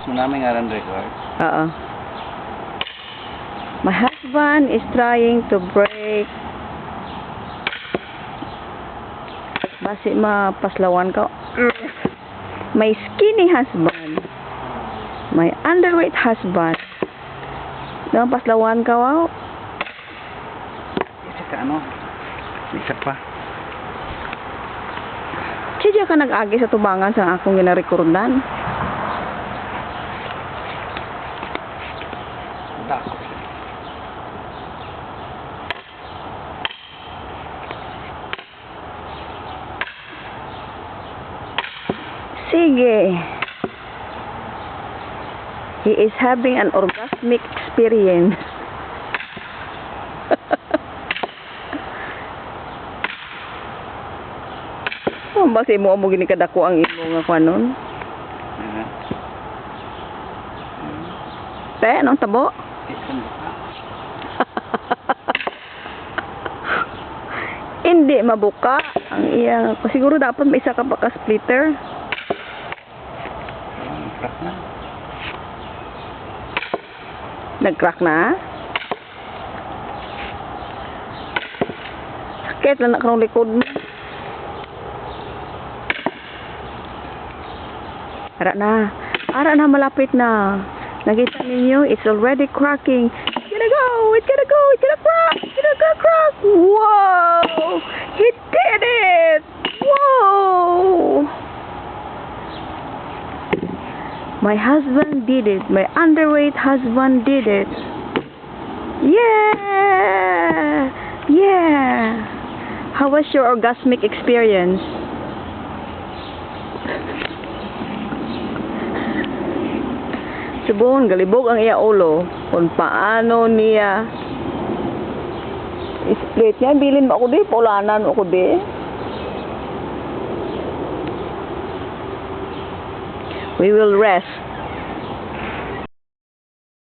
Maraming aran record. Oo. My husband is trying to break. Basi mapaslawan ka. My skinny husband. My underweight husband. Nang paslawan ka, wow. Isa ka ano? Isa pa. Siya ka nag-agi sa tubangan sa akong ginarekordan. Dako. Sige. He is having an orgasmic experience. Basi mo gini kadako ang imo nga kwanon. Te, anong tabo? Hindi mabuka ang iya. Siguro dapat may isa ka pa ka splitter. Crack na. Nag-crack na? Sakit lang na karong likod mo. Ara na, malapit na. Nakita ninyo, it's already cracking. It's gonna go, it's gonna go, it's gonna crack, it's gonna crack. Whoa! He did it! Whoa! My husband did it. My underweight husband did it. Yeah! Yeah! How was your orgasmic experience? Subon, galibog ang iya ulo kung paano niya split niya. Bilin mo ako di, paulanan ako di. We will rest.